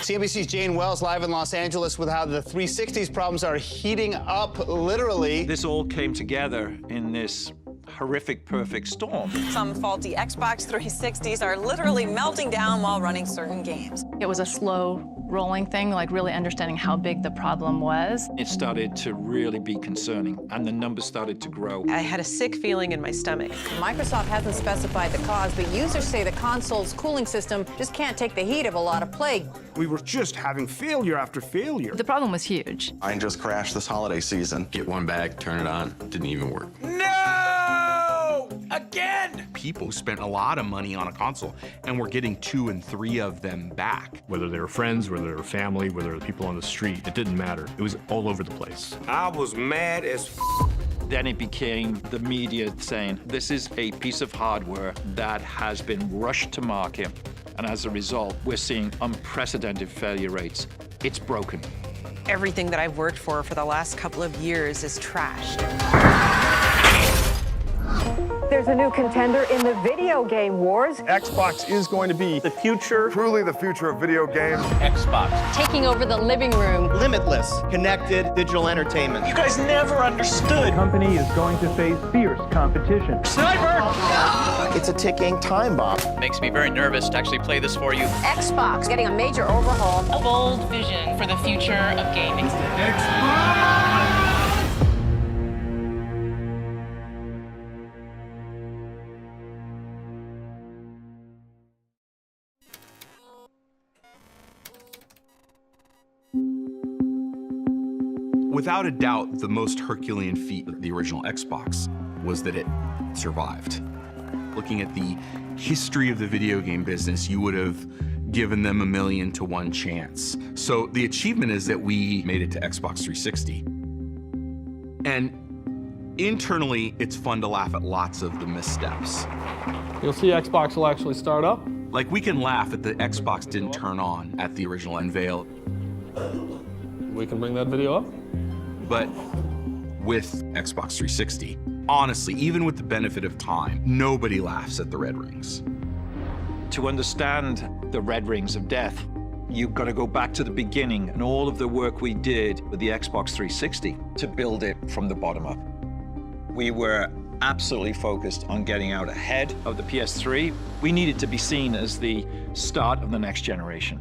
CNBC's Jane Wells live in Los Angeles with how the 360's problems are heating up, literally. This all came together in this horrific perfect storm. Some faulty Xbox 360s are literally melting down while running certain games. It was a slow rolling thing, like really understanding how big the problem was. It started to really be concerning, and the numbers started to grow. I had a sick feeling in my stomach. Microsoft hasn't specified the cause, but users say the console's cooling system just can't take the heat of a lot of play. We were just having failure after failure. The problem was huge. Mine just crashed this holiday season. Get one back, turn it on, didn't even work. No! Again! People spent a lot of money on a console, and we're getting 2 and 3 of them back. Whether they were friends, whether they were family, whether they were people on the street, it didn't matter. It was all over the place. I was mad as f. Then it became the media saying, this is a piece of hardware that has been rushed to market, and as a result, we're seeing unprecedented failure rates. It's broken. Everything that I've worked for the last couple of years is trashed. There's a new contender in the video game wars. Xbox is going to be the future. Truly the future of video games. Xbox. Taking over the living room. Limitless, connected digital entertainment. You guys never understood. The company is going to face fierce competition. Sniper! It's a ticking time bomb. Makes me very nervous to actually play this for you. Xbox getting a major overhaul. A bold vision for the future of gaming. Xbox! Without a doubt, the most Herculean feat of the original Xbox was that it survived. Looking at the history of the video game business, you would have given them 1,000,000 to 1 chance. So the achievement is that we made it to Xbox 360. And internally, it's fun to laugh at lots of the missteps. You'll see Xbox will actually start up. Like, we can laugh at the Xbox didn't turn on at the original unveil. We can bring that video up. But with Xbox 360, honestly, even with the benefit of time, nobody laughs at the red rings. To understand the red rings of death, you've got to go back to the beginning and all of the work we did with the Xbox 360 to build it from the bottom up. We were absolutely focused on getting out ahead of the PS3. We needed to be seen as the start of the next generation.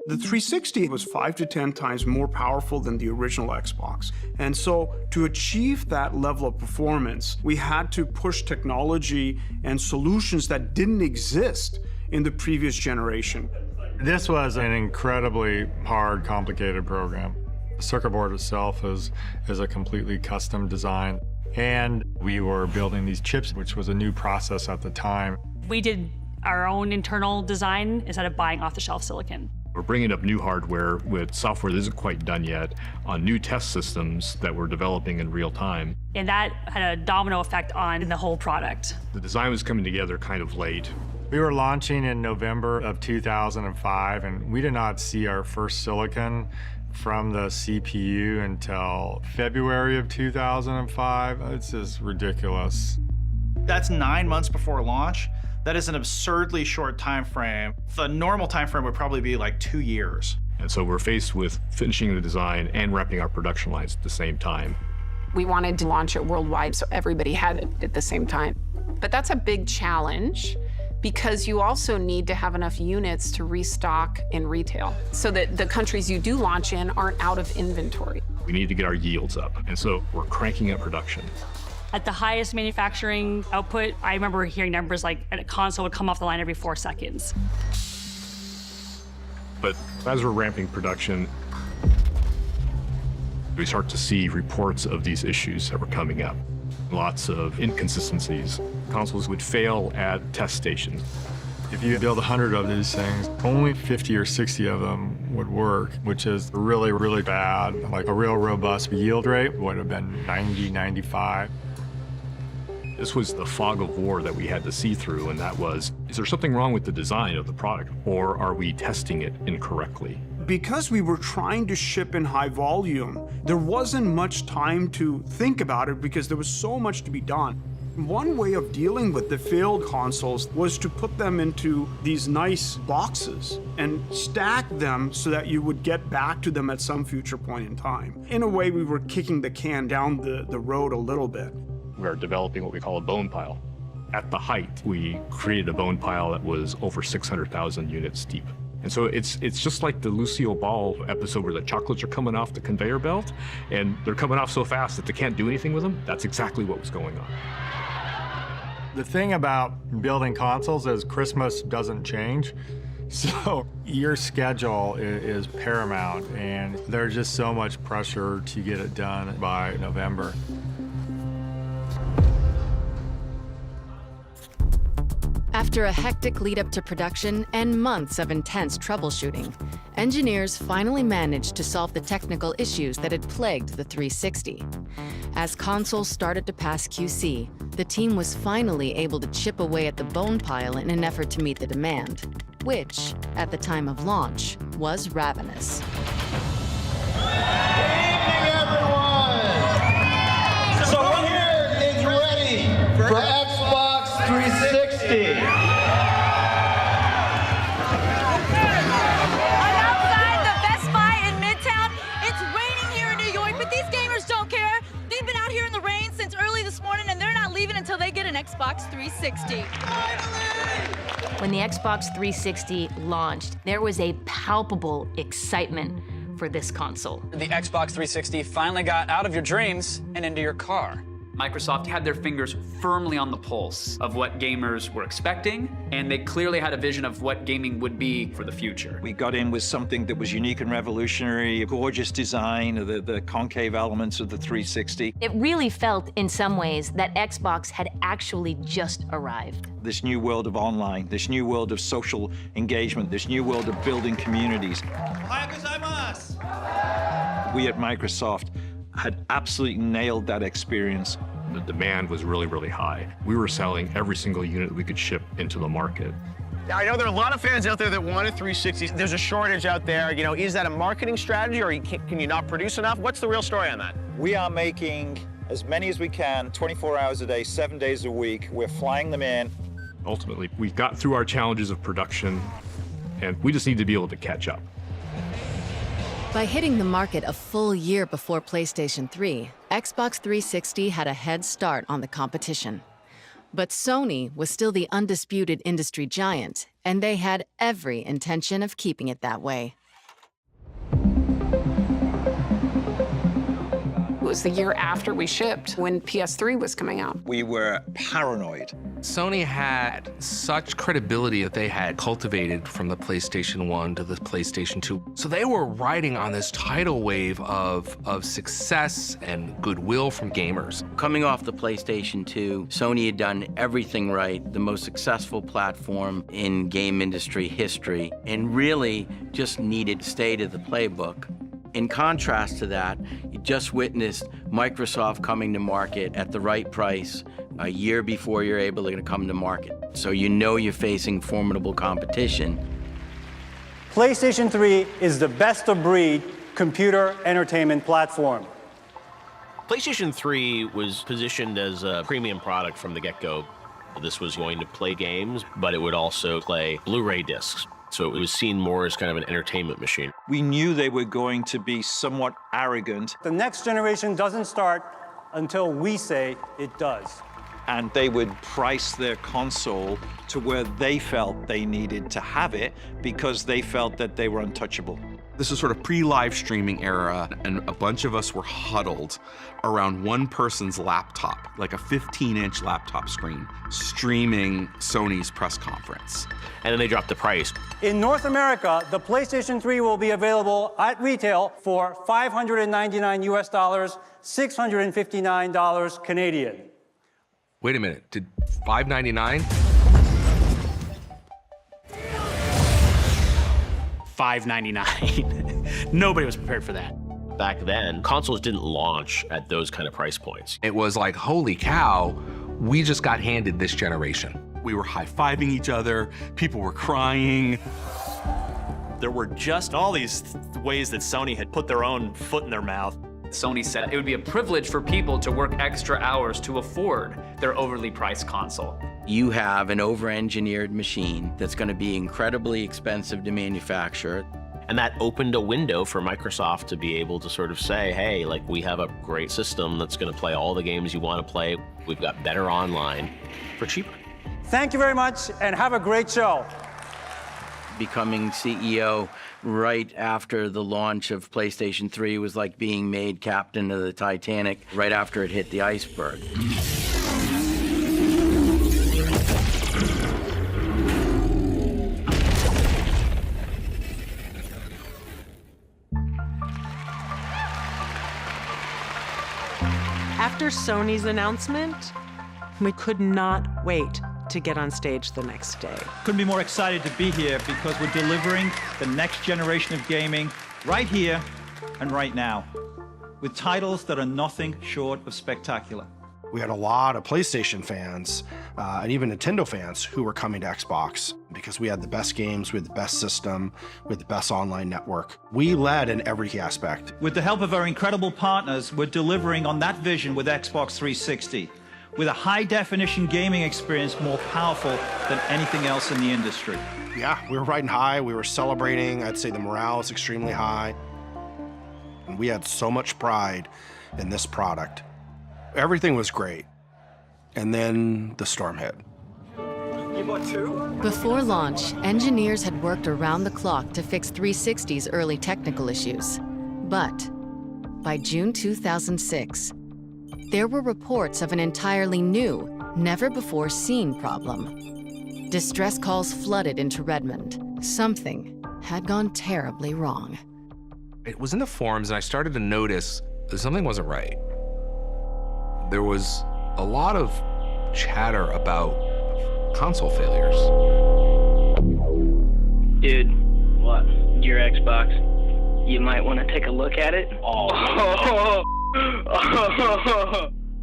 The 360 was 5 to 10 times more powerful than the original Xbox. And so to achieve that level of performance, we had to push technology and solutions that didn't exist in the previous generation. This was an incredibly hard, complicated program. The circuit board itself is a completely custom design. And we were building these chips, which was a new process at the time. We did our own internal design instead of buying off-the-shelf silicon. We're bringing up new hardware with software that isn't quite done yet on new test systems that we're developing in real time. And that had a domino effect on the whole product. The design was coming together kind of late. We were launching in November of 2005, and we did not see our first silicon from the CPU until February of 2005. It's just ridiculous. That's 9 months before launch. That is an absurdly short time frame. The normal time frame would probably be like 2 years. And so we're faced with finishing the design and wrapping our production lines at the same time. We wanted to launch it worldwide so everybody had it at the same time. But that's a big challenge because you also need to have enough units to restock in retail so that the countries you do launch in aren't out of inventory. We need to get our yields up, and so we're cranking up production. At the highest manufacturing output, I remember hearing numbers like a console would come off the line every 4 seconds. But as we're ramping production, we start to see reports of these issues that were coming up. Lots of inconsistencies. Consoles would fail at test stations. If you build 100 of these things, only 50 or 60 of them would work, which is really, really bad. Like a real robust yield rate would have been 90, 95. This was the fog of war that we had to see through, and that was, is there something wrong with the design of the product, or are we testing it incorrectly? Because we were trying to ship in high volume, there wasn't much time to think about it because there was so much to be done. One way of dealing with the failed consoles was to put them into these nice boxes and stack them so that you would get back to them at some future point in time. In a way, we were kicking the can down the road a little bit. We're developing what we call a bone pile. At the height, we created a bone pile that was over 600,000 units deep. And so it's just like the Lucille Ball episode where the chocolates are coming off the conveyor belt, and they're coming off so fast that they can't do anything with them. That's exactly what was going on. The thing about building consoles is Christmas doesn't change. So your schedule is paramount, and there's just so much pressure to get it done by November. After a hectic lead-up to production and months of intense troubleshooting, engineers finally managed to solve the technical issues that had plagued the 360. As consoles started to pass QC, the team was finally able to chip away at the bone pile in an effort to meet the demand, which, at the time of launch, was ravenous. So here is ready for Xbox 360. I'm outside the Best Buy in Midtown. It's raining here in New York, but these gamers don't care. They've been out here in the rain since early this morning, and they're not leaving until they get an Xbox 360. When the Xbox 360 launched, there was a palpable excitement for this console. The Xbox 360 finally got out of your dreams and into your car. Microsoft had their fingers firmly on the pulse of what gamers were expecting, and they clearly had a vision of what gaming would be for the future. We got in with something that was unique and revolutionary, a gorgeous design, the concave elements of the 360. It really felt, in some ways, that Xbox had actually just arrived. This new world of online, this new world of social engagement, this new world of building communities. We at Microsoft had absolutely nailed that experience. The demand was really, really high. We were selling every single unit we could ship into the market. Now, I know there are a lot of fans out there that want a 360. There's a shortage out there. You know, is that a marketing strategy, or can you not produce enough? What's the real story on that? We are making as many as we can, 24 hours a day, 7 days a week. We're flying them in. Ultimately, we got through our challenges of production, and we just need to be able to catch up. By hitting the market a full year before PlayStation 3, Xbox 360 had a head start on the competition. But Sony was still the undisputed industry giant, and they had every intention of keeping it that way. It was the year after we shipped, when PS3 was coming out. We were paranoid. Sony had such credibility that they had cultivated from the PlayStation 1 to the PlayStation 2. So they were riding on this tidal wave of success and goodwill from gamers. Coming off the PlayStation 2, Sony had done everything right, the most successful platform in game industry history, and really just needed to stay to the playbook. In contrast to that, you just witnessed Microsoft coming to market at the right price a year before you're able to come to market. So you know you're facing formidable competition. PlayStation 3 is the best-of-breed computer entertainment platform. PlayStation 3 was positioned as a premium product from the get-go. This was going to play games, but it would also play Blu-ray discs. So it was seen more as kind of an entertainment machine. We knew they were going to be somewhat arrogant. The next generation doesn't start until we say it does. And they would price their console to where they felt they needed to have it because they felt that they were untouchable. This is sort of pre-live streaming era, and a bunch of us were huddled around one person's laptop, like a 15-inch laptop screen, streaming Sony's press conference. And then they dropped the price. In North America, the PlayStation 3 will be available at retail for $599 US, $659 Canadian. Wait a minute, did $599? $599. Nobody was prepared for that. Back then, consoles didn't launch at those kind of price points. It was like, holy cow, we just got handed this generation. We were high-fiving each other, people were crying. There were just all these ways that Sony had put their own foot in their mouth. Sony said it would be a privilege for people to work extra hours to afford their overly priced console. You have an over-engineered machine that's going to be incredibly expensive to manufacture. And that opened a window for Microsoft to be able to sort of say, hey, like, we have a great system that's going to play all the games you want to play. We've got better online for cheaper. Thank you very much, and have a great show. Becoming CEO right after the launch of PlayStation 3 was like being made captain of the Titanic right after it hit the iceberg. After Sony's announcement, we could not wait to get on stage the next day. Couldn't be more excited to be here because we're delivering the next generation of gaming right here and right now with titles that are nothing short of spectacular. We had a lot of PlayStation fans and even Nintendo fans who were coming to Xbox because we had the best games, we had the best system, we had the best online network. We led in every aspect. With the help of our incredible partners, we're delivering on that vision with Xbox 360, with a high-definition gaming experience more powerful than anything else in the industry. Yeah, we were riding high, we were celebrating. I'd say the morale is extremely high. And we had so much pride in this product. Everything was great. And then the storm hit. You bought two? Before launch, engineers had worked around the clock to fix 360's early technical issues. But by June 2006, there were reports of an entirely new, never-before-seen problem. Distress calls flooded into Redmond. Something had gone terribly wrong. It was in the forums, and I started to notice that something wasn't right. There was a lot of chatter about console failures. Dude, what? Your Xbox. You might want to take a look at it.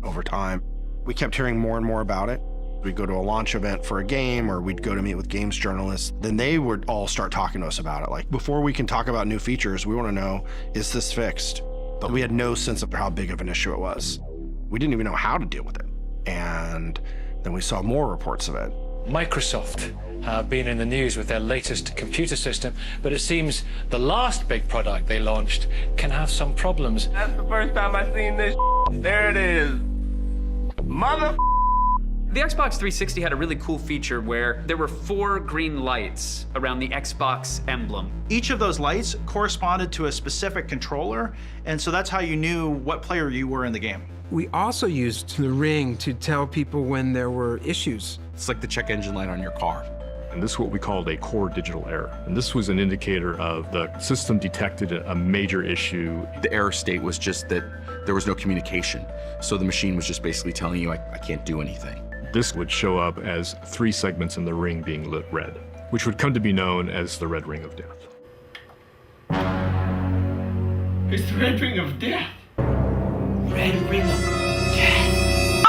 Over time, we kept hearing more and more about it. We'd go to a launch event for a game, or we'd go to meet with games journalists. Then they would all start talking to us about it. Like, before we can talk about new features, we want to know, is this fixed? But we had no sense of how big of an issue it was. We didn't even know how to deal with it. And then we saw more reports of it. Microsoft have been in the news with their latest computer system, but it seems the last big product they launched can have some problems. That's the first time I seen this. There it is. Mother. The Xbox 360 had a really cool feature where there were 4 green lights around the Xbox emblem. Each of those lights corresponded to a specific controller, and so that's how you knew what player you were in the game. We also used the ring to tell people when there were issues. It's like the check engine light on your car. And this is what we called a core digital error. And this was an indicator of the system detected a major issue. The error state was just that there was no communication. So the machine was just basically telling you, I can't do anything. This would show up as 3 segments in the ring being lit red, which would come to be known as the red ring of death. It's the red ring of death. Red ring of death.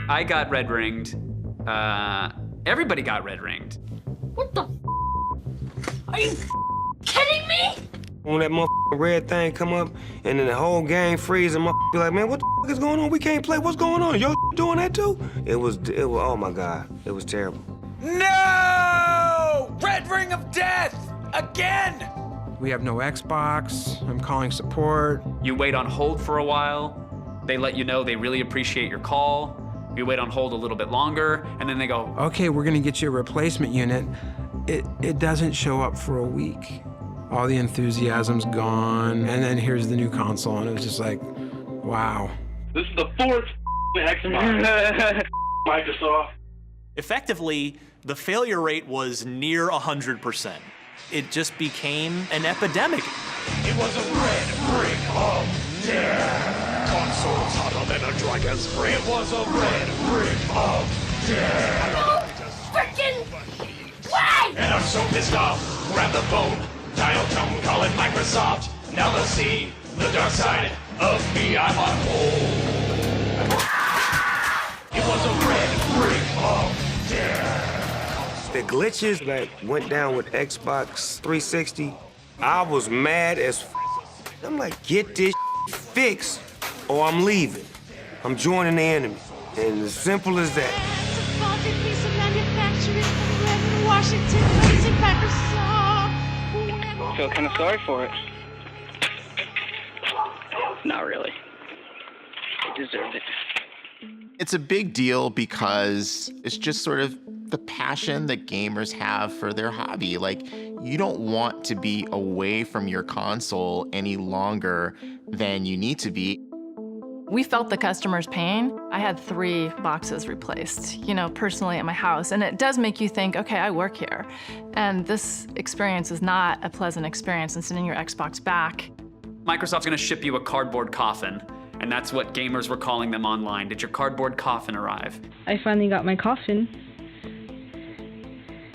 I got red ringed. Everybody got red ringed. What the Are you kidding me? When that motherfucking red thing come up and then the whole game freeze and motherfucker be like, man, what the is going on? We can't play. What's going on? Yo, doing that too? It was, oh my God. It was terrible. No! Red ring of death! Again! We have no Xbox. I'm calling support. You wait on hold for a while. They let you know they really appreciate your call. You wait on hold a little bit longer, and then they go, okay, we're gonna get you a replacement unit. It doesn't show up for a week. All the enthusiasm's gone, and then here's the new console, and it was just like, wow. This is the 4th Xbox. Microsoft. Effectively, the failure rate was near 100%. It just became an epidemic. It was a red ring of death. Consoles hotter than a dragon's breath. It was a red ring of death. No freaking way! And I'm so pissed off. Grab the phone, dial tone, call it Microsoft. Now they'll see the dark side of me. I'm on hold. It was a red ring of death. The glitches that went down with Xbox 360, I was mad as I'm like, get this fixed or I'm leaving. I'm joining the enemy. And as simple as that. I feel kind of sorry for it. Not really. They deserved it. It's a big deal because it's just sort of the passion that gamers have for their hobby. Like, you don't want to be away from your console any longer than you need to be. We felt the customer's pain. I had 3 boxes replaced, personally at my house. And it does make you think, okay, I work here. And this experience is not a pleasant experience, and sending your Xbox back. Microsoft's gonna ship you a cardboard coffin, and that's what gamers were calling them online. Did your cardboard coffin arrive? I finally got my coffin,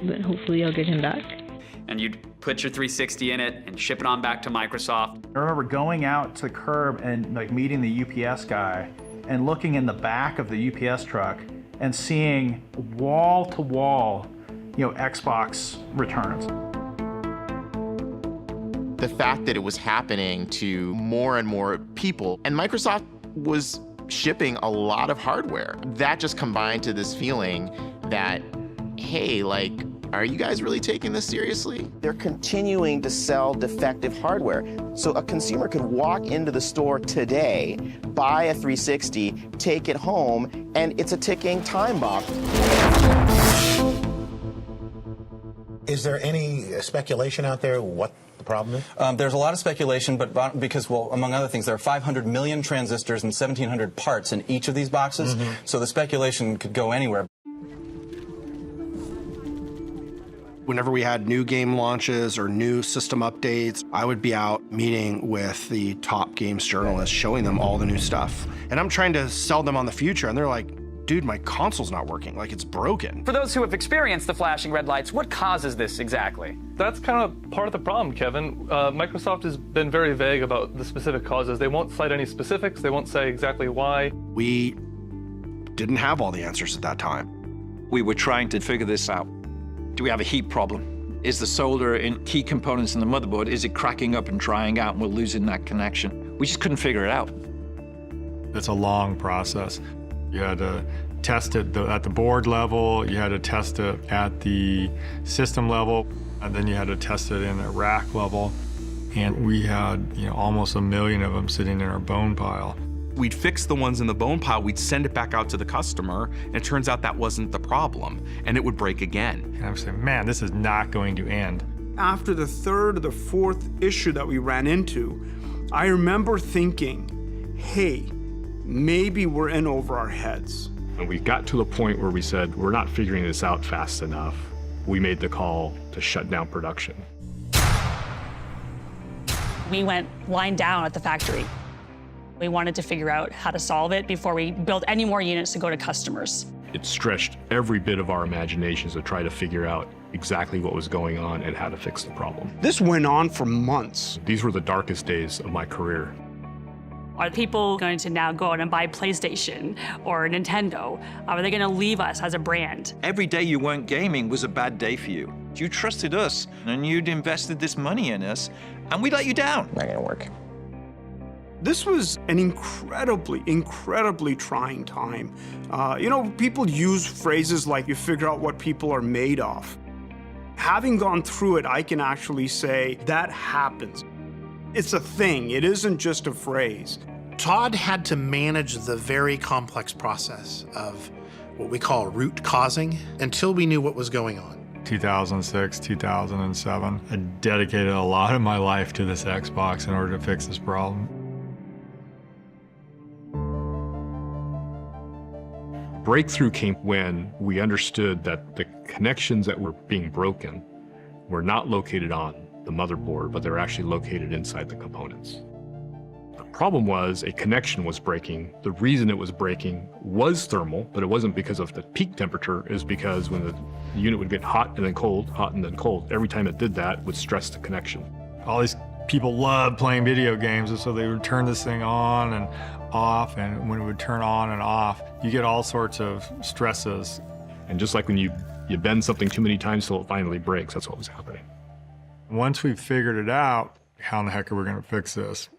but hopefully I'll get him back. And you'd put your 360 in it and ship it on back to Microsoft. I remember going out to the curb and like meeting the UPS guy and looking in the back of the UPS truck and seeing wall to wall, Xbox returns. The fact that it was happening to more and more people, and Microsoft was shipping a lot of hardware, that just combined to this feeling that, hey, like, are you guys really taking this seriously? They're continuing to sell defective hardware. So a consumer can walk into the store today, buy a 360, take it home, and it's a ticking time bomb. Is there any speculation out there what the problem is? There's a lot of speculation, but because, well, among other things, there are 500 million transistors and 1,700 parts in each of these boxes, so the speculation could go anywhere. Whenever we had new game launches or new system updates, I would be out meeting with the top games journalists, showing them all the new stuff. And I'm trying to sell them on the future, and they're like, dude, my console's not working, like it's broken. For those who have experienced the flashing red lights, what causes this exactly? That's kind of part of the problem, Kevin. Microsoft has been very vague about the specific causes. They won't cite any specifics. They won't say exactly why. We didn't have all the answers at that time. We were trying to figure this out. Do we have a heat problem? Is the solder in key components in the motherboard, is it cracking up and drying out and we're losing that connection? We just couldn't figure it out. It's a long process. You had to test it at the board level, you had to test it at the system level, and then you had to test it in the rack level. And we had, almost 1 million of them sitting in our bone pile. We'd fix the ones in the bone pile, we'd send it back out to the customer, and it turns out that wasn't the problem, and it would break again. And I was saying, man, this is not going to end. After the 3rd or the 4th issue that we ran into, I remember thinking, hey, maybe we're in over our heads. And we got to the point where we said, we're not figuring this out fast enough. We made the call to shut down production. We went lying down at the factory. We wanted to figure out how to solve it before we built any more units to go to customers. It stretched every bit of our imaginations to try to figure out exactly what was going on and how to fix the problem. This went on for months. These were the darkest days of my career. Are people going to now go out and buy PlayStation or Nintendo? Are they going to leave us as a brand? Every day you weren't gaming was a bad day for you. You trusted us and you'd invested this money in us and we let you down. Not gonna work. This was an incredibly trying time. People use phrases like you figure out what people are made of. Having gone through it, I can actually say that happens. It's a thing, it isn't just a phrase. Todd had to manage the very complex process of what we call root causing until we knew what was going on. 2006, 2007, I dedicated a lot of my life to this Xbox in order to fix this problem. Breakthrough came when we understood that the connections that were being broken were not located on the motherboard, but they're actually located inside the components. The problem was a connection was breaking. The reason it was breaking was thermal, but it wasn't because of the peak temperature. It was because when the unit would get hot and then cold, hot and then cold, every time it did that, it would stress the connection. All these people love playing video games, and so they would turn this thing on and off, and when it would turn on and off, you get all sorts of stresses. And just like when you bend something too many times till it finally breaks, that's what was happening. Once we figured it out, how in the heck are we going to fix this?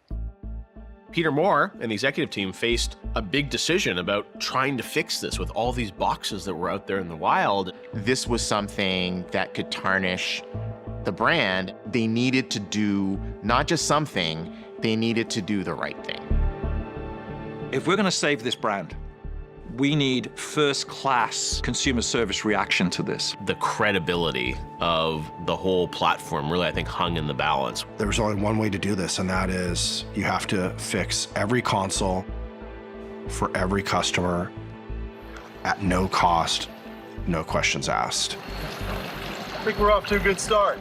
Peter Moore and the executive team faced a big decision about trying to fix this with all these boxes that were out there in the wild. This was something that could tarnish the brand. They needed to do not just something, they needed to do the right thing. If we're going to save this brand, we need first-class consumer service reaction to this. The credibility of the whole platform really, I think, hung in the balance. There was only one way to do this, and that is you have to fix every console for every customer at no cost, no questions asked. I think we're off to a good start.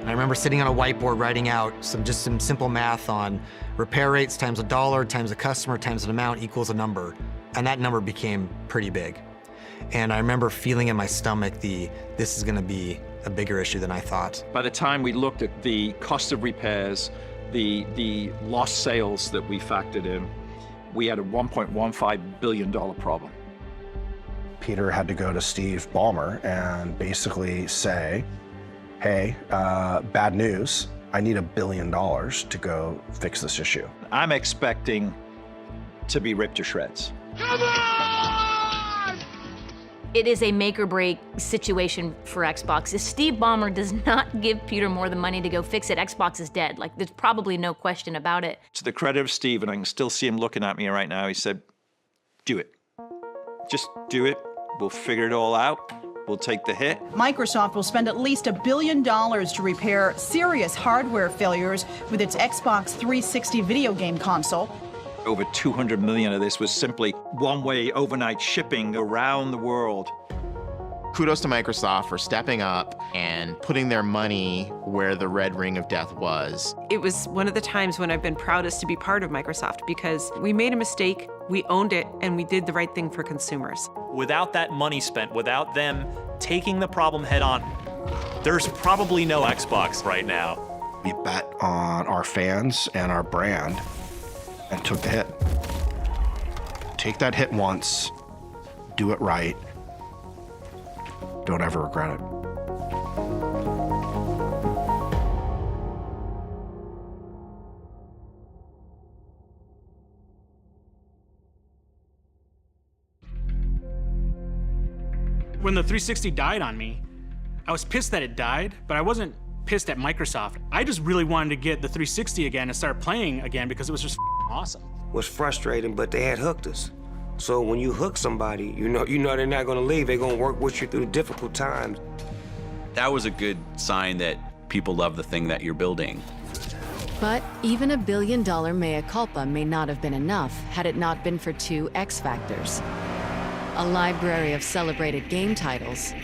I remember sitting on a whiteboard writing out some simple math on repair rates times $1 times a customer times an amount equals a number. And that number became pretty big. And I remember feeling in my stomach this is gonna be a bigger issue than I thought. By the time we looked at the cost of repairs, the lost sales that we factored in, we had a $1.15 billion problem. Peter had to go to Steve Ballmer and basically say, hey, bad news, I need $1 billion to go fix this issue. I'm expecting to be ripped to shreds. Come on! It is a make or break situation for Xbox. If Steve Ballmer does not give Peter Moore the money to go fix it, Xbox is dead. Like, there's probably no question about it. To the credit of Steve, and I can still see him looking at me right now, he said, do it. Just do it. We'll figure it all out. We'll take the hit. Microsoft will spend at least $1 billion to repair serious hardware failures with its Xbox 360 video game console. Over 200 million of this was simply one-way overnight shipping around the world. Kudos to Microsoft for stepping up and putting their money where the red ring of death was. It was one of the times when I've been proudest to be part of Microsoft because we made a mistake, we owned it, and we did the right thing for consumers. Without that money spent, without them taking the problem head on, there's probably no Xbox right now. We bet on our fans and our brand and took the hit. Take that hit once, do it right, don't ever regret it. When the 360 died on me, I was pissed that it died, but I wasn't pissed at Microsoft. I just really wanted to get the 360 again and start playing again because it was just awesome. It was frustrating, but they had hooked us. So when you hook somebody, you know they're not gonna leave. They're gonna work with you through the difficult times. That was a good sign that people love the thing that you're building. But even $1 billion mea culpa may not have been enough had it not been for two X factors: a library of celebrated game titles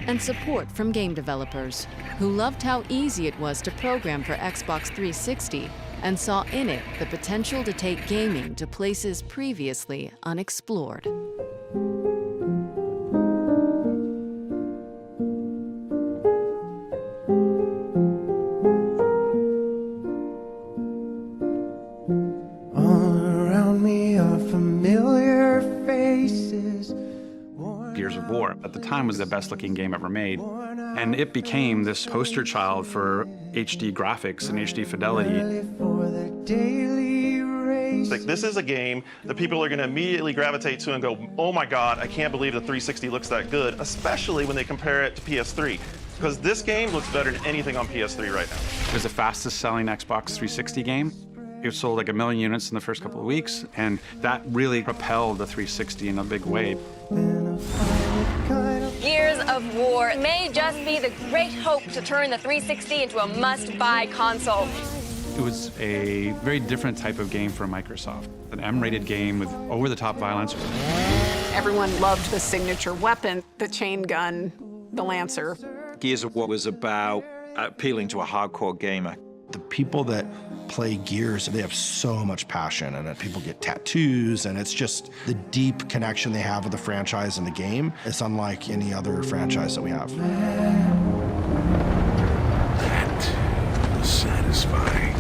and support from game developers who loved how easy it was to program for Xbox 360 and saw in it the potential to take gaming to places previously unexplored. All around me are familiar faces. Gears of War, at the time, was the best looking game ever made. And it became this poster child for HD graphics and HD fidelity. Like, this is a game that people are going to immediately gravitate to and go, oh my God, I can't believe the 360 looks that good, especially when they compare it to PS3. Because this game looks better than anything on PS3 right now. It was the fastest selling Xbox 360 game. It sold like 1 million units in the first couple of weeks, and that really propelled the 360 in a big way. Gears of War may just be the great hope to turn the 360 into a must-buy console. It was a very different type of game for Microsoft. An M-rated game with over-the-top violence. Everyone loved the signature weapon, the chain gun, the Lancer. Gears of War was about appealing to a hardcore gamer. The people that play Gears, they have so much passion, and people get tattoos, and it's just the deep connection they have with the franchise and the game. It's unlike any other franchise that we have. That was satisfying.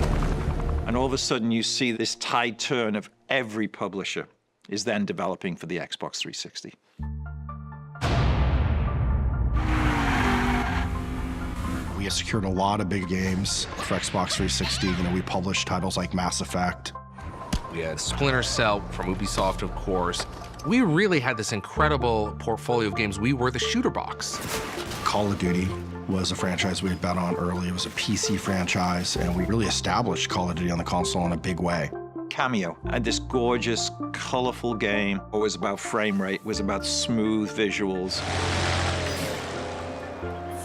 And all of a sudden you see this tide turn of every publisher is then developing for the Xbox 360. We have secured a lot of big games for Xbox 360. You know, we published titles like Mass Effect, We had Splinter Cell from Ubisoft, of course. We really had this incredible portfolio of games. We were the shooter box. Call of Duty was a franchise we had bet on early. It was a PC franchise, and we really established Call of Duty on the console in a big way. Cameo and this gorgeous, colorful game. It was about frame rate, it was about smooth visuals.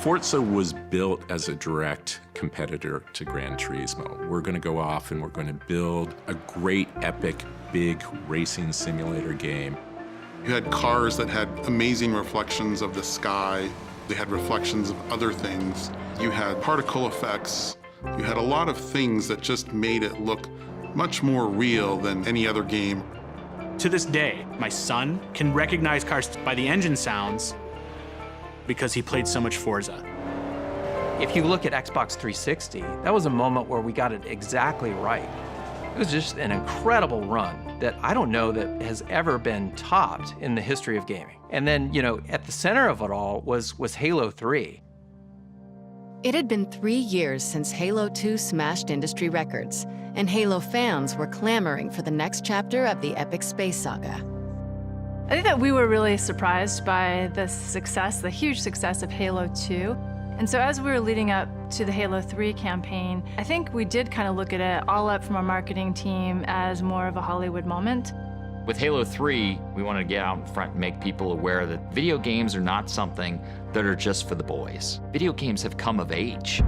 Forza was built as a direct competitor to Gran Turismo. We're going to go off and we're going to build a great, epic, big racing simulator game. You had cars that had amazing reflections of the sky. They had reflections of other things. You had particle effects. You had a lot of things that just made it look much more real than any other game. To this day, my son can recognize cars by the engine sounds because he played so much Forza. If you look at Xbox 360, that was a moment where we got it exactly right. It was just an incredible run that I don't know that has ever been topped in the history of gaming. And then, you know, at the center of it all was Halo 3. It had been 3 years since Halo 2 smashed industry records, and Halo fans were clamoring for the next chapter of the epic space saga. I think that we were really surprised by the success, the huge success of Halo 2. And so as we were leading up to the Halo 3 campaign, I think we did kind of look at it all up from our marketing team as more of a Hollywood moment. With Halo 3, we wanted to get out in front and make people aware that video games are not something that are just for the boys. Video games have come of age.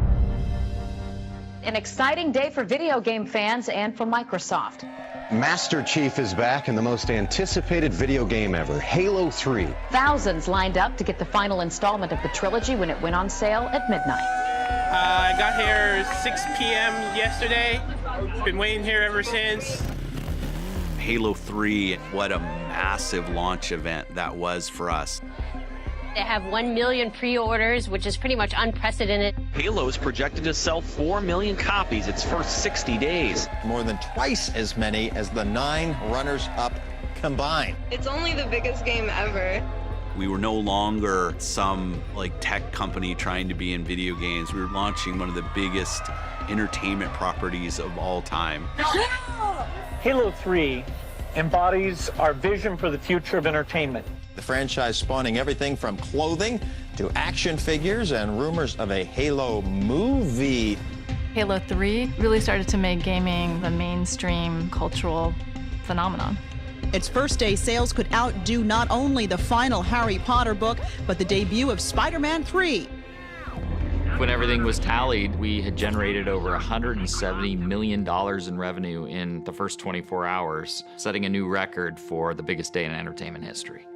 An exciting day for video game fans and for Microsoft. Master Chief is back in the most anticipated video game ever, Halo 3. Thousands lined up to get the final installment of the trilogy when it went on sale at midnight. I got here 6 p.m. yesterday. Been waiting here ever since. Halo 3, what a massive launch event that was for us. They have 1 million pre-orders, which is pretty much unprecedented. Halo is projected to sell 4 million copies its first 60 days. More than twice as many as the 9 runners-up combined. It's only the biggest game ever. We were no longer some tech company trying to be in video games. We were launching one of the biggest entertainment properties of all time. Halo 3 embodies our vision for the future of entertainment. The franchise spawning everything from clothing to action figures and rumors of a Halo movie. Halo 3 really started to make gaming the mainstream cultural phenomenon. Its first day sales could outdo not only the final Harry Potter book, but the debut of Spider-Man 3. When everything was tallied, we had generated over $170 million in revenue in the first 24 hours, setting a new record for the biggest day in entertainment history.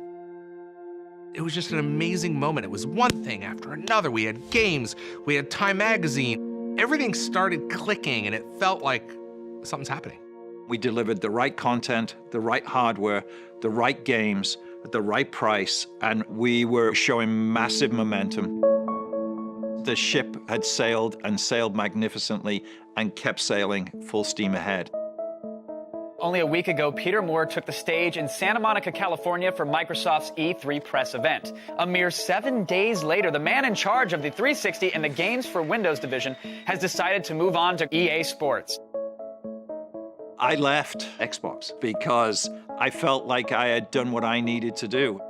It was just an amazing moment. It was one thing after another. We had games, we had Time Magazine. Everything started clicking and it felt like something's happening. We delivered the right content, the right hardware, the right games, at the right price, and we were showing massive momentum. The ship had sailed and sailed magnificently and kept sailing full steam ahead. Only a week ago, Peter Moore took the stage in Santa Monica, California for Microsoft's E3 press event. A mere 7 days later, the man in charge of the 360 and the Games for Windows division has decided to move on to EA Sports. I left Xbox because I felt like I had done what I needed to do.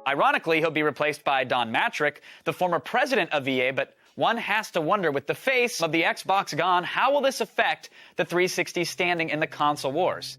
Ironically, he'll be replaced by Don Matrick, the former president of EA, but one has to wonder, with the face of the Xbox gone, how will this affect the 360's standing in the console wars?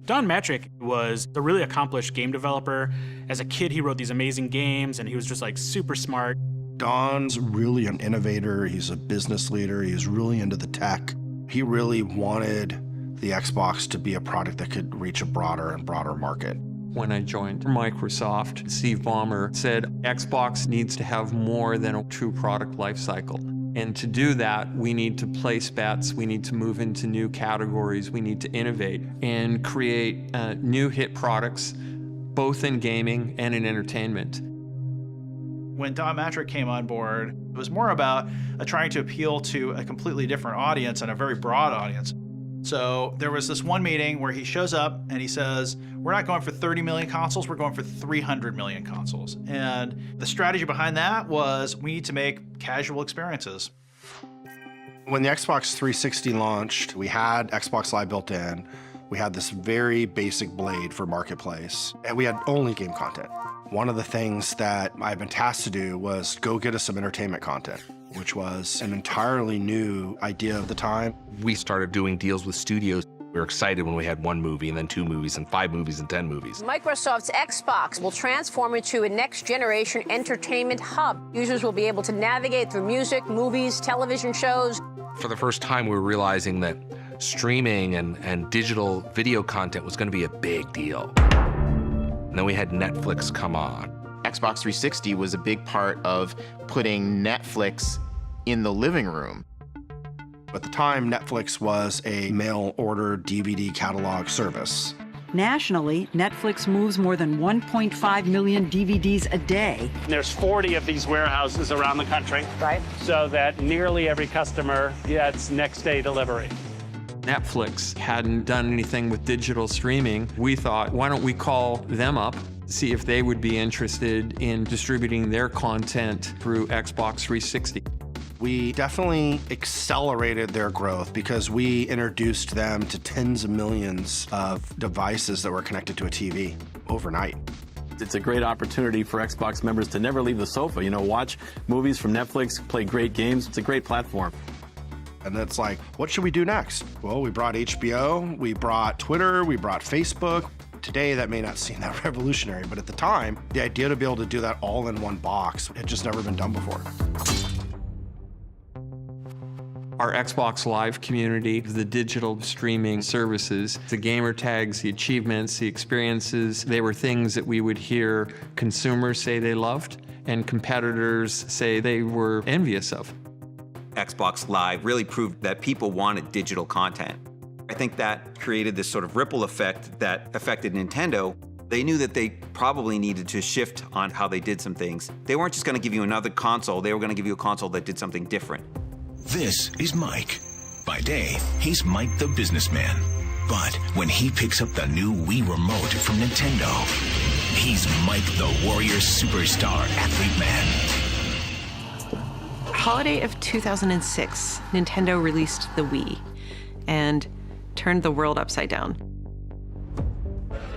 Don Matrick was a really accomplished game developer. As a kid, he wrote these amazing games, and he was just super smart. Don's really an innovator. He's a business leader. He's really into the tech. He really wanted the Xbox to be a product that could reach a broader and broader market. When I joined Microsoft, Steve Ballmer said Xbox needs to have more than a true product lifecycle. And to do that, we need to place bets, we need to move into new categories, we need to innovate and create new hit products, both in gaming and in entertainment. When Don Matrick came on board, it was more about trying to appeal to a completely different audience and a very broad audience. So there was this one meeting where he shows up and he says, we're not going for 30 million consoles, we're going for 300 million consoles. And the strategy behind that was we need to make casual experiences. When the Xbox 360 launched, we had Xbox Live built in. We had this very basic blade for Marketplace, and we had only game content. One of the things that I've been tasked to do was go get us some entertainment content, which was an entirely new idea of the time. We started doing deals with studios. We were excited when we had 1 movie and then 2 movies and 5 movies and 10 movies. Microsoft's Xbox will transform into a next-generation entertainment hub. Users will be able to navigate through music, movies, television shows. For the first time, we were realizing that streaming and digital video content was going to be a big deal. And then we had Netflix come on. Xbox 360 was a big part of putting Netflix in the living room. At the time, Netflix was a mail-order DVD catalog service. Nationally, Netflix moves more than 1.5 million DVDs a day. There's 40 of these warehouses around the country. Right. So that nearly every customer gets next-day delivery. Netflix hadn't done anything with digital streaming. We thought, why don't we call them up, see if they would be interested in distributing their content through Xbox 360. We definitely accelerated their growth because we introduced them to tens of millions of devices that were connected to a TV overnight. It's a great opportunity for Xbox members to never leave the sofa. You know, watch movies from Netflix, play great games. It's a great platform. And it's like, what should we do next? Well, we brought HBO, we brought Twitter, we brought Facebook. Today, that may not seem that revolutionary, but at the time, the idea to be able to do that all in one box had just never been done before. Our Xbox Live community, the digital streaming services, the gamer tags, the achievements, the experiences, they were things that we would hear consumers say they loved and competitors say they were envious of. Xbox Live really proved that people wanted digital content. I think that created this sort of ripple effect that affected Nintendo. They knew that they probably needed to shift on how they did some things. They weren't just going to give you another console, they were going to give you a console that did something different. This is Mike. By day, he's Mike the businessman. But when he picks up the new Wii Remote from Nintendo, he's Mike the warrior superstar athlete man. Holiday of 2006, Nintendo released the Wii and turned the world upside down.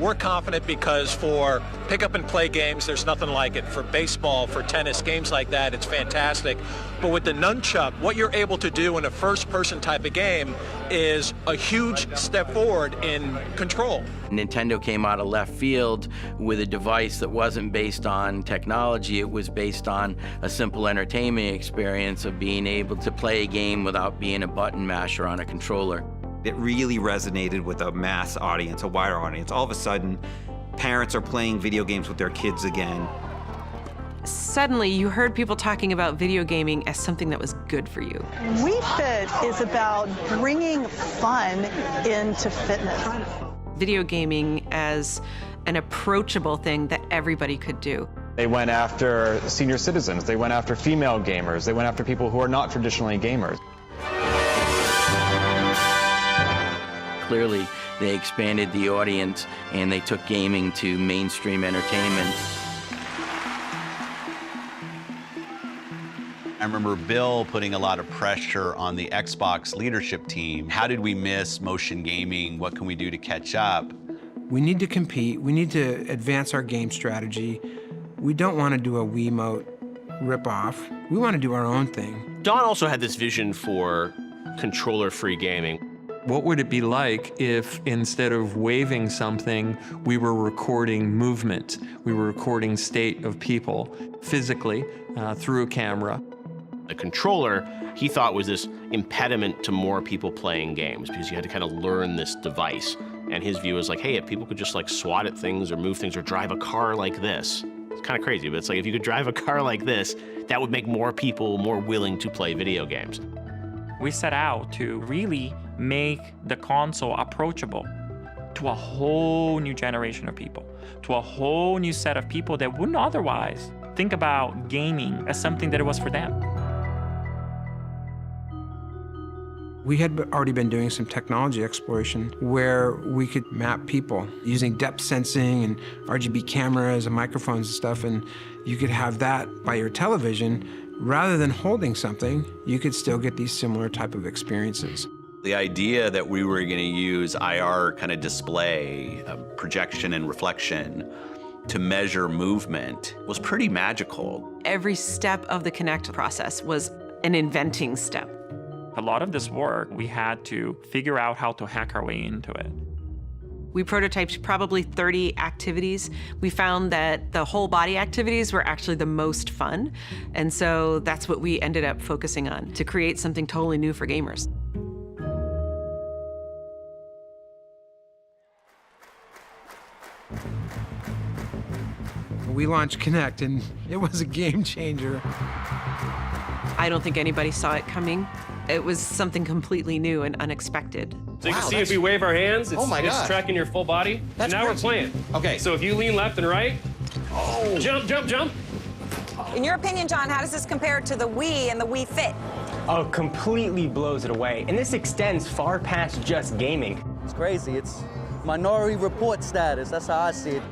We're confident because for pick up and play games, there's nothing like it. For baseball, for tennis, games like that, it's fantastic. But with the nunchuck, what you're able to do in a first-person type of game is a huge step forward in control. Nintendo came out of left field with a device that wasn't based on technology. It was based on a simple entertainment experience of being able to play a game without being a button masher on a controller. It really resonated with a mass audience, a wider audience. All of a sudden, parents are playing video games with their kids again. Suddenly, you heard people talking about video gaming as something that was good for you. Wii Fit is about bringing fun into fitness. Video gaming as an approachable thing that everybody could do. They went after senior citizens, they went after female gamers, they went after people who are not traditionally gamers. Clearly, they expanded the audience and they took gaming to mainstream entertainment. I remember Bill putting a lot of pressure on the Xbox leadership team. How did we miss motion gaming? What can we do to catch up? We need to compete. We need to advance our game strategy. We don't want to do a Wiimote ripoff. We want to do our own thing. Don also had this vision for controller-free gaming. What would it be like if instead of waving something, we were recording movement? We were recording state of people physically through a camera. The controller, he thought, was this impediment to more people playing games because you had to kind of learn this device. And his view was like, hey, if people could just like swat at things or move things or drive a car like this. It's kind of crazy, but it's like if you could drive a car like this, that would make more people more willing to play video games. We set out to really make the console approachable to a whole new generation of people, to a whole new set of people that wouldn't otherwise think about gaming as something that it was for them. We had already been doing some technology exploration where we could map people using depth sensing and RGB cameras and microphones and stuff, and you could have that by your television rather than holding something, you could still get these similar type of experiences. The idea that we were going to use IR kind of display, projection and reflection, to measure movement was pretty magical. Every step of the Kinect process was an inventing step. A lot of this work, we had to figure out how to hack our way into it. We prototyped probably 30 activities. We found that the whole body activities were actually the most fun. And so that's what we ended up focusing on, to create something totally new for gamers. We launched Kinect, and it was a game changer. I don't think anybody saw it coming. It was something completely new and unexpected. So you can see if we wave our hands, it's tracking your full body. That's and now crazy. we're playing. Okay. So if you lean left and right, jump, jump, jump. In your opinion, John, how does this compare to the Wii and the Wii Fit? Oh, completely blows it away. And this extends far past just gaming. It's crazy. It's Minority Report status. That's how I see it.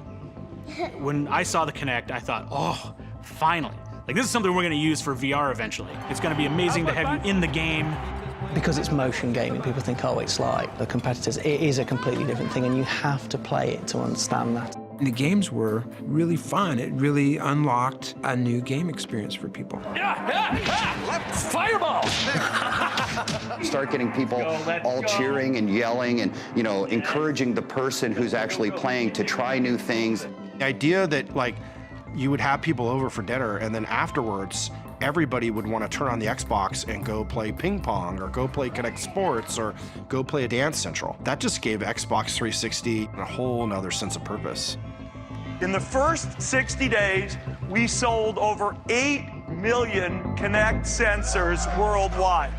When I saw the Kinect, I thought, oh, finally. Like, this is something we're going to use for VR eventually. It's going to be amazing to have you in the game. Because it's motion gaming, people think, oh, it's like the competitors. It is a completely different thing, and you have to play it to understand that. And the games were really fun. It really unlocked a new game experience for people. Fireball! Start getting people all cheering and yelling and, you know, encouraging the person who's actually playing to try new things. The idea that, like, you would have people over for dinner, and then afterwards, everybody would want to turn on the Xbox and go play ping pong or go play Kinect Sports or go play a Dance Central. That just gave Xbox 360 a whole nother sense of purpose. In the first 60 days, we sold over 8 million Kinect sensors worldwide.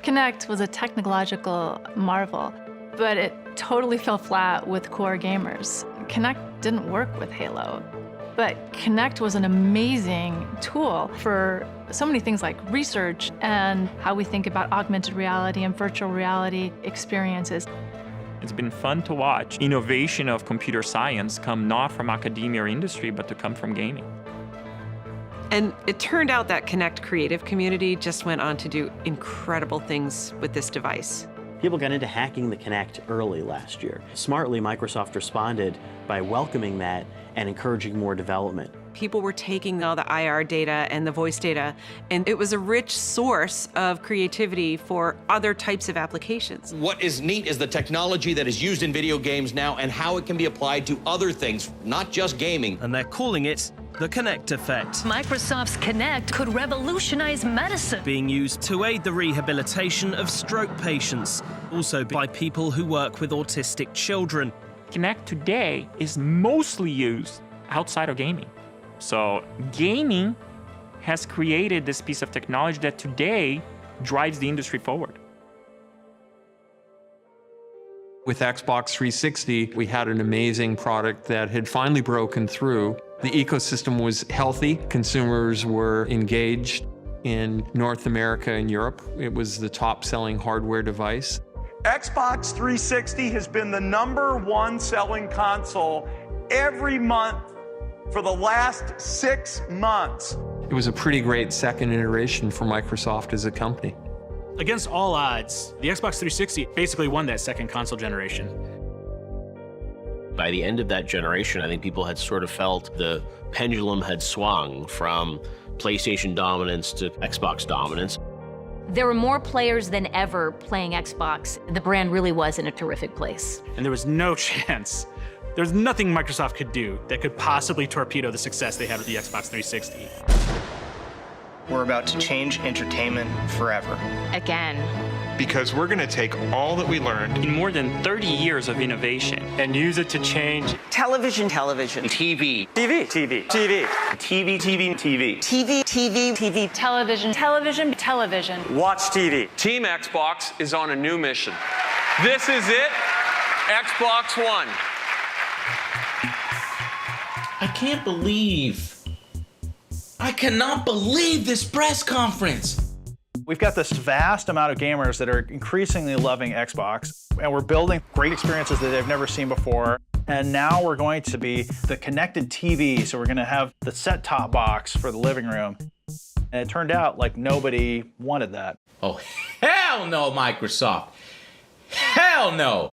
Kinect was a technological marvel, but it totally fell flat with core gamers. Kinect didn't work with Halo. But Kinect was an amazing tool for so many things like research and how we think about augmented reality and virtual reality experiences. It's been fun to watch innovation of computer science come not from academia or industry, but to come from gaming. And it turned out that Kinect creative community just went on to do incredible things with this device. People got into hacking the Kinect early last year. Smartly, Microsoft responded by welcoming that and encouraging more development. People were taking all the IR data and the voice data, and it was a rich source of creativity for other types of applications. What is neat is the technology that is used in video games now and how it can be applied to other things, not just gaming. And they're calling it the Kinect effect. Microsoft's Kinect could revolutionize medicine. Being used to aid the rehabilitation of stroke patients, also by people who work with autistic children. Kinect today is mostly used outside of gaming. So gaming has created this piece of technology that today drives the industry forward. With Xbox 360, we had an amazing product that had finally broken through. The ecosystem was healthy. Consumers were engaged. In North America and Europe, it was the top-selling hardware device. Xbox 360 has been the #1 selling console every month for the last 6 months. It was a pretty great second iteration for Microsoft as a company. Against all odds, the Xbox 360 basically won that second console generation. By the end of that generation, I think people had sort of felt the pendulum had swung from PlayStation dominance to Xbox dominance. There were more players than ever playing Xbox. The brand really was in a terrific place. And there was no chance. There's nothing Microsoft could do that could possibly torpedo the success they had with the Xbox 360. We're about to change entertainment forever. Again. Because we're going to take all that we learned in more than 30 years of innovation and use it to change television, TV, TV, television, watch TV. Team Xbox is on a new mission. This is it, Xbox One. I cannot believe this press conference. We've got this vast amount of gamers that are increasingly loving Xbox, and we're building great experiences that they've never seen before. And now we're going to be the connected TV, so we're going to have the set-top box for the living room. And it turned out like nobody wanted that. Oh, hell no, Microsoft. Hell no.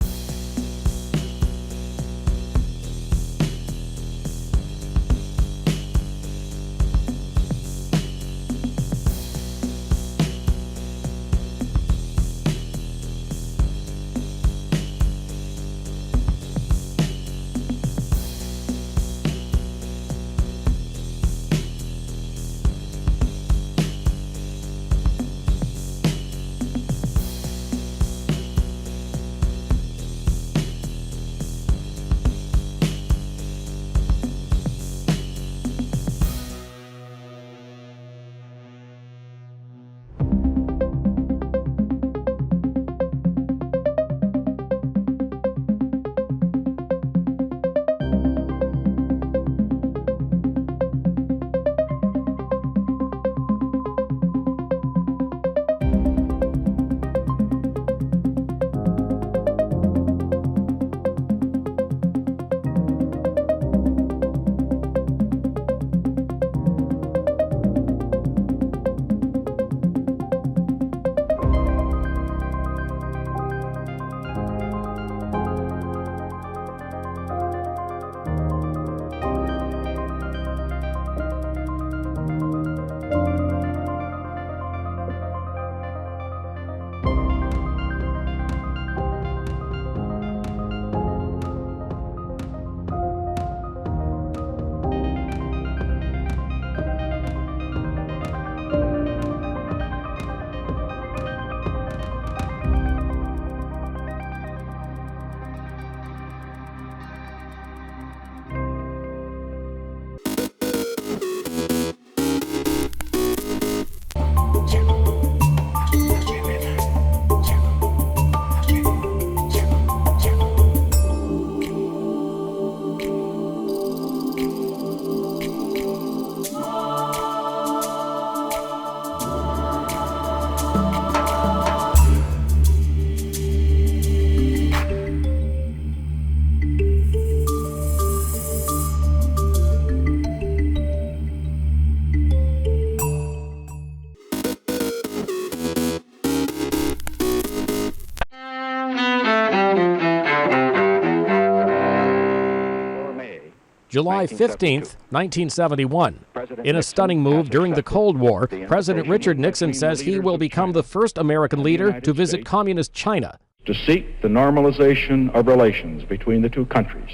July 15th, 1971. In a stunning move during the Cold War, President Richard Nixon says he will become the first American leader to visit communist China. To seek the normalization of relations between the two countries,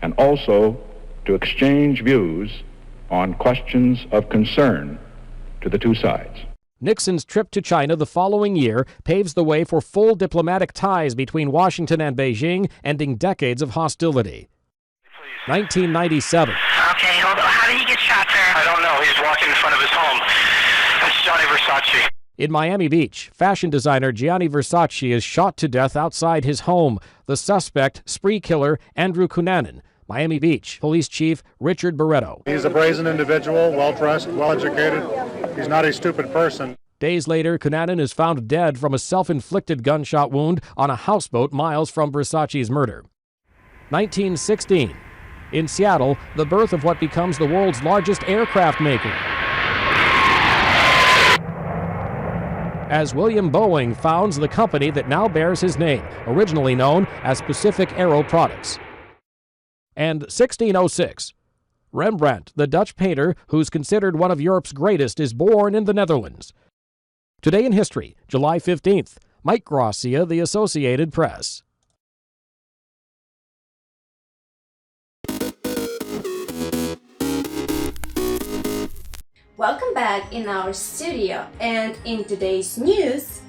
and also to exchange views on questions of concern to the two sides. Nixon's trip to China the following year paves the way for full diplomatic ties between Washington and Beijing, ending decades of hostility. 1997. Okay, hold on. How did he get shot, sir? I don't know. He's walking in front of his home. That's Johnny Versace. In Miami Beach, fashion designer Gianni Versace is shot to death outside his home. The suspect, spree killer Andrew Cunanan. Miami Beach Police Chief Richard Barretto. He's a brazen individual, well-dressed, well-educated. He's not a stupid person. Days later, Cunanan is found dead from a self-inflicted gunshot wound on a houseboat miles from Versace's murder. 1916. In Seattle, the birth of what becomes the world's largest aircraft maker. As William Boeing founds the company that now bears his name, originally known as Pacific Aero Products. And 1606. Rembrandt, the Dutch painter who's considered one of Europe's greatest, is born in the Netherlands. Today in history, July 15th. Mike Gracia, The Associated Press. Welcome back in our studio, and in today's news,